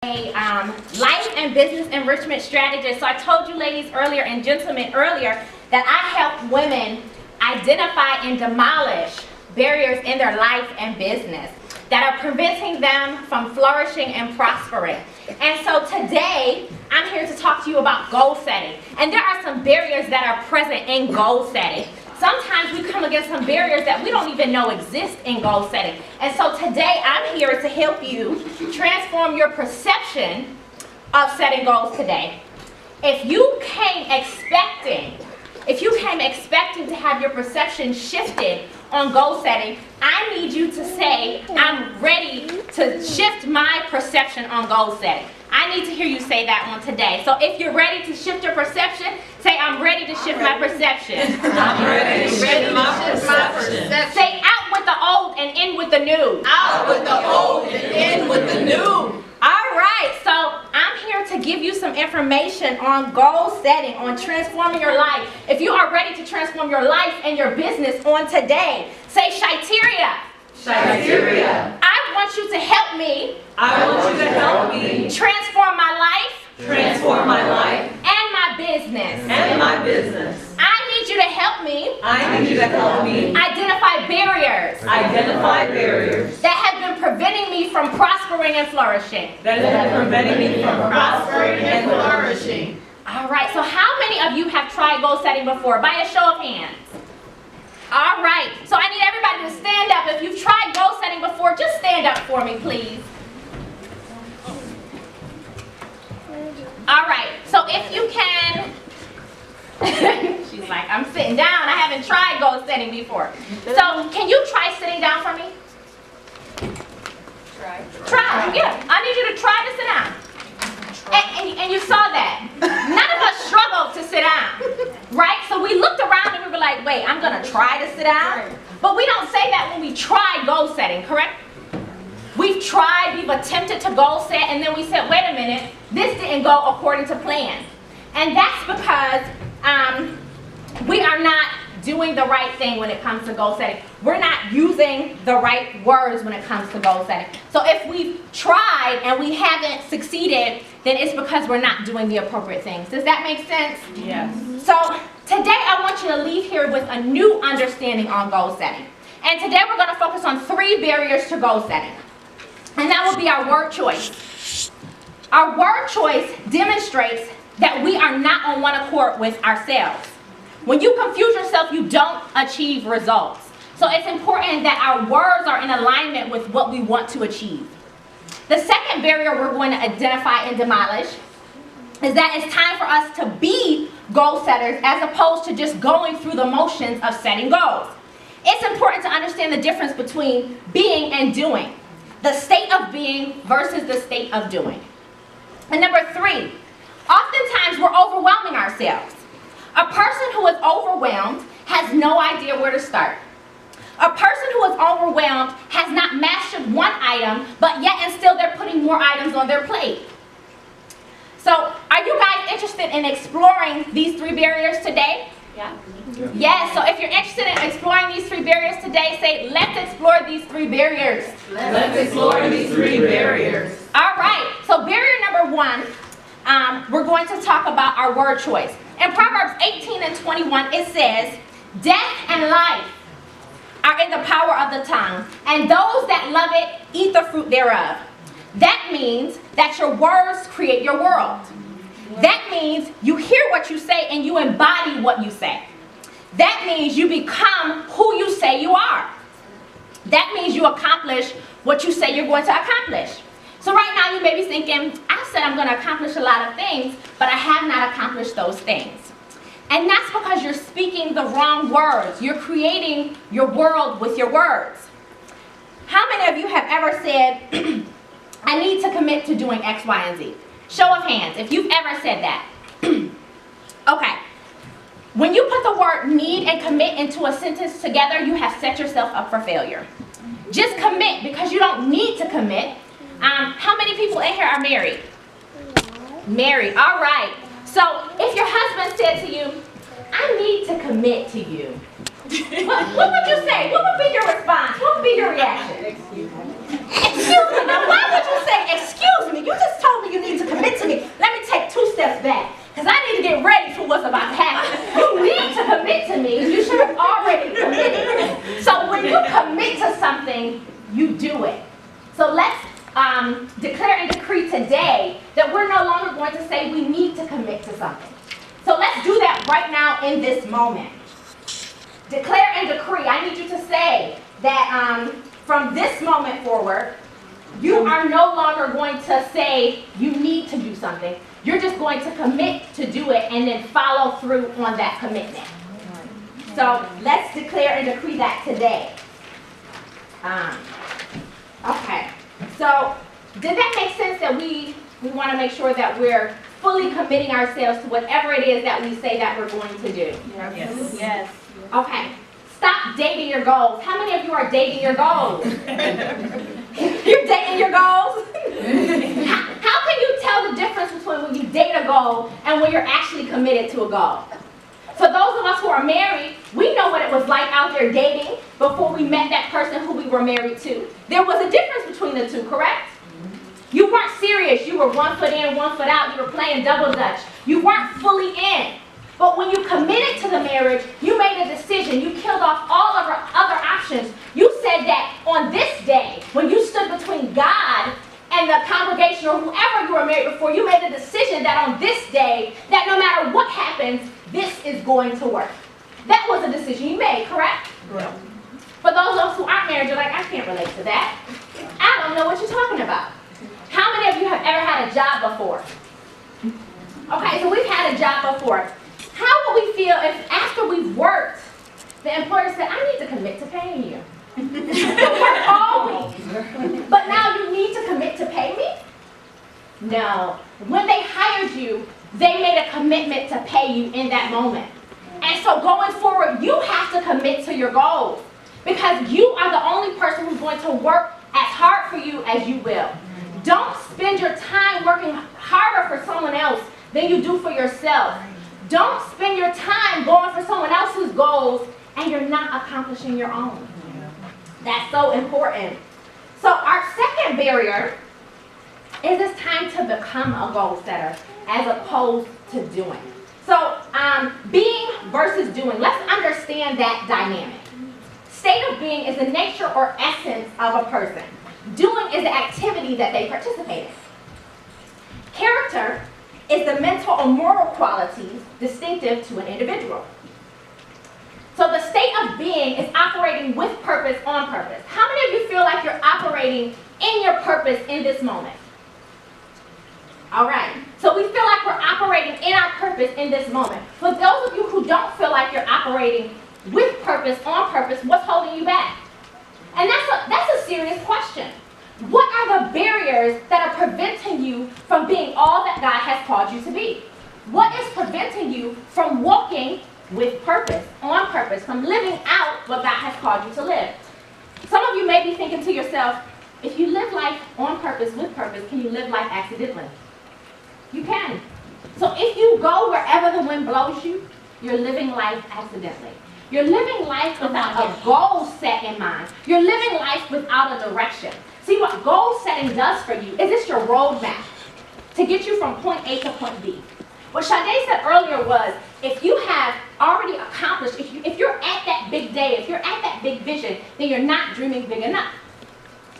a life and business enrichment strategist. So I told you ladies earlier and gentlemen earlier that I help women identify and demolish barriers in their life and business that are preventing them from flourishing and prospering. And so today, I'm here to talk to you about goal setting. And there are some barriers that are present in goal setting. Sometimes we come against some barriers that we don't even know exist in goal setting. And so today, I'm here to help you transform your perception of setting goals today. If you came expecting to have your perception shifted on goal setting, I need you to say, I'm ready to shift my perception on goal setting. I need to hear you say that one today. So if you're ready to shift your perception, say, I'm ready to shift my perception. I'm ready to shift my perception. Say, out with the old and in with the new. Out with the old and in with the new. All right, so I'm here to give you some information on goal setting, on transforming your life. If you are ready to transform your life and your business on today, say, Shiyterea. Shiyterea. I want you to help me. I want you to help me Transform my life. Transform my life And my business. and my business. I need you to help me. I need you to help me Identify barriers identify barriers that have been preventing me from prospering and flourishing. that have been preventing me from prospering and flourishing. All right, so how many of you have tried goal setting before? By a show of hands. All right, so I need everybody to stand up. If you've tried goal setting before, just stand up for me, please. All right, so if you can, she's like, I'm sitting down. I haven't tried goal setting before. So can you try sitting down for me? Try, yeah. I need you to try to sit down. And you saw that. None of us struggled to sit down, right? So we looked around and we were like, wait, I'm going to try to sit down. But we don't say that when we try goal setting, correct? We've tried, we've attempted to goal set, and then we said, wait a minute, this didn't go according to plan. And that's because we are not doing the right thing when it comes to goal setting. We're not using the right words when it comes to goal setting. So if we've tried and we haven't succeeded, then it's because we're not doing the appropriate things. Does that make sense? Yes. So today I want you to leave here with a new understanding on goal setting. And today we're going to focus on 3 barriers to goal setting. And that will be our word choice. Our word choice demonstrates that we are not on one accord with ourselves. When you confuse yourself, you don't achieve results. So it's important that our words are in alignment with what we want to achieve. The second barrier we're going to identify and demolish is that it's time for us to be goal setters as opposed to just going through the motions of setting goals. It's important to understand the difference between being and doing. The state of being versus the state of doing. And number 3, oftentimes we're overwhelming ourselves. A person who is overwhelmed has no idea where to start. A person who is overwhelmed has not mastered one item, but yet and still they're putting more items on their plate. So, are you guys interested in exploring these 3 barriers today? Yeah. Yes, so if you're interested in exploring these 3 barriers today, say, let's explore these 3 barriers. Let's explore these 3 barriers. All right, so barrier number 1, we're going to talk about our word choice. In Proverbs 18 and 21, it says, death and life are in the power of the tongue, and those that love it eat the fruit thereof. That means that your words create your world. That means you hear what you say and you embody what you say. That means you become who you say you are. That means you accomplish what you say you're going to accomplish. So right now you may be thinking, I said I'm going to accomplish a lot of things, but I have not accomplished those things. And that's because you're speaking the wrong words. You're creating your world with your words. How many of you have ever said, I need to commit to doing X, Y, and Z? Show of hands, if you've ever said that. Okay. When you put the word need and commit into a sentence together, you have set yourself up for failure. Just commit because you don't need to commit. How many people in here are married? Married, all right. So if your husband said to you, I need to commit to you, what would you say? What would be your response? What would be your reaction? Excuse me. Now, why would you say, excuse me? You just told me declare and decree today that we're no longer going to say we need to commit to something. So let's do that right now in this moment. Declare and decree. I need you to say that from this moment forward, you are no longer going to say you need to do something. You're just going to commit to do it and then follow through on that commitment. So let's declare and decree that today. Okay. So did that make sense that we want to make sure that we're fully committing ourselves to whatever it is that we say that we're going to do? Yes. Yes. Okay. Stop dating your goals. How many of you are dating your goals? You're dating your goals? How can you tell the difference between when you date a goal and when you're actually committed to a goal? For those of us who are married, we know what it was like out there dating before we met that person who we were married to. There was a difference between the two, correct? You weren't serious. You were 1 foot in, 1 foot out. You were playing double dutch. You weren't fully in. But when you committed to the marriage, you made a decision. You killed off all of our other options. You said that on this day, when you stood between God and the congregation or whoever you were married before, you made a decision that on this day, that no matter what happens, this is going to work. That was a decision you made, correct? Right. For those of us who aren't married, you're like, I can't relate to that. I don't know what you're talking about. How many of you have ever had a job before? Okay, so we've had a job before. How would we feel if after we've worked, the employer said, I need to commit to paying you. You work all week, but now you need to commit to pay me? No. When they hired you, they made a commitment to pay you in that moment. And so going forward, you have to commit to your goals because you are the only person who's going to work as hard for you as you will. Don't spend your time working harder for someone else than you do for yourself. Don't spend your time going for someone else's goals and you're not accomplishing your own. That's so important. So our second barrier is it's time to become a goal setter as opposed to doing. So being versus doing, let's understand that dynamic. State of being is the nature or essence of a person. Doing is the activity that they participate in. Character is the mental or moral qualities distinctive to an individual. So the state of being is operating with purpose on purpose. How many of you feel like you're operating in your purpose in this moment? All right. So we feel like we're operating in our purpose in this moment. For those of you who don't feel like you're operating with purpose on purpose, what's holding you back? And that's a serious question. What are the barriers that are preventing you from being all that God has called you to be? What is preventing you from walking with purpose, on purpose, from living out what God has called you to live? Some of you may be thinking to yourself, if you live life on purpose, with purpose, can you live life accidentally? You can. So if you go wherever the wind blows you, you're living life accidentally. You're living life without a goal set in mind. You're living life without a direction. See, what goal setting does for you is it's your roadmap to get you from point A to point B. What Shiyterea said earlier was, if you have already accomplished, if you're at that big day, if you're at that big vision, then you're not dreaming big enough.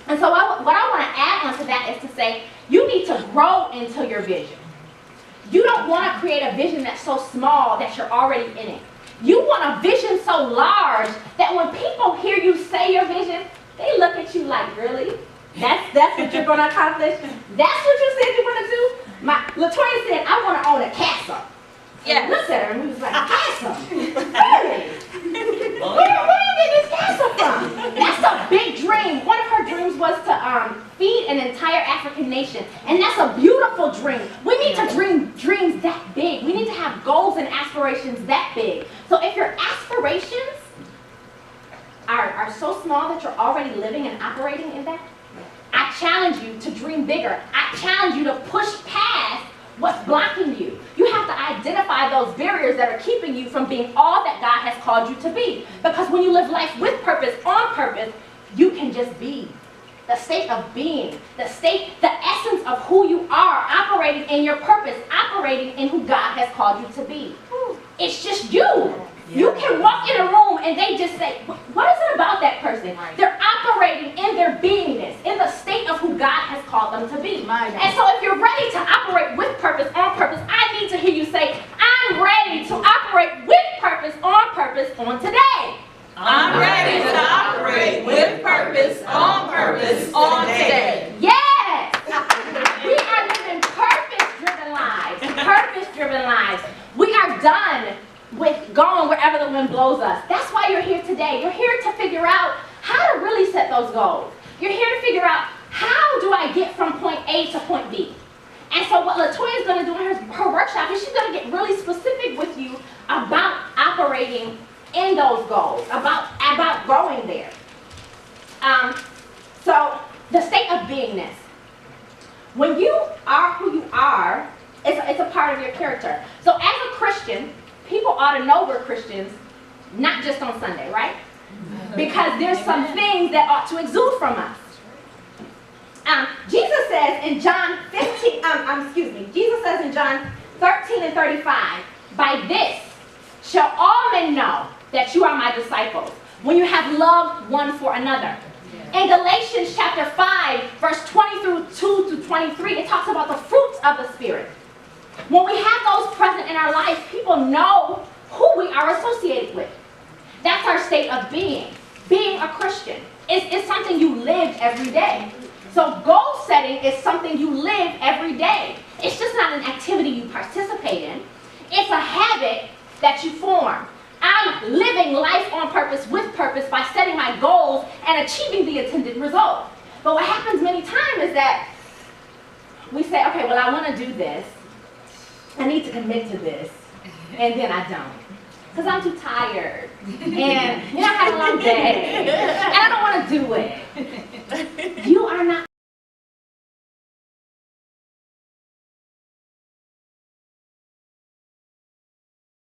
And so what I want to add onto that is to say, you need to grow into your vision. You don't want to create a vision that's so small that you're already in it. You want a vision so large that when people hear you say your vision, they look at you like, really? That's what you're going to accomplish? That's what you said you're going to do? Latoya said, I want to own a castle. Yeah. Looked at her and we was like, castle? Really? Where did you get this castle from? That's a big dream. One of her dreams was to feed an entire African nation. And that's a beautiful dream. We need to dream dreams that big. We need to have goals and aspirations that big. So if your aspirations are so small that you're already living and operating in that, I challenge you to dream bigger. I challenge you to push past what's blocking you. You have to identify those barriers that are keeping you from being all that God has called you to be. Because when you live life with purpose, on purpose, you can just be. The state of being, the essence of who you are, operating in your purpose, operating in who God has called you to be. It's just you. You can walk in a room and they just say, what is it about that person? They're operating in their beingness, in the state of who God has called called them to be. My God. And so if you're ready to operate with purpose, on purpose, I need to hear you say, I'm ready to operate with purpose, on today. I'm ready to operate with purpose, on today. Yes! We are living purpose-driven lives. Purpose-driven lives. We are done with going wherever the wind blows us. That's why you're here today. You're here to figure out how to really set those goals. You're here to figure out, how do I get from point A to point B? And so what LaToya is going to do in her workshop is she's going to get really specific with you about operating in those goals, about growing there. So the state of beingness. When you are who you are, it's a part of your character. So as a Christian, people ought to know we're Christians, not just on Sunday, right? Because there's some things that ought to exude from us. Jesus says in John 13 and 35, by this shall all men know that you are my disciples, when you have loved one for another. In Galatians chapter 5, verse 22 to 23, it talks about the fruits of the Spirit. When we have those present in our life, people know who we are associated with. That's our state of being. Being a Christian is something you live every day. So goal setting is something you live every day. It's just not an activity you participate in. It's a habit that you form. I'm living life on purpose, with purpose, by setting my goals and achieving the intended result. But what happens many times is that we say, okay, well, I want to do this. I need to commit to this. And then I don't. Because I'm too tired. And I had a long day. And I don't want to do it.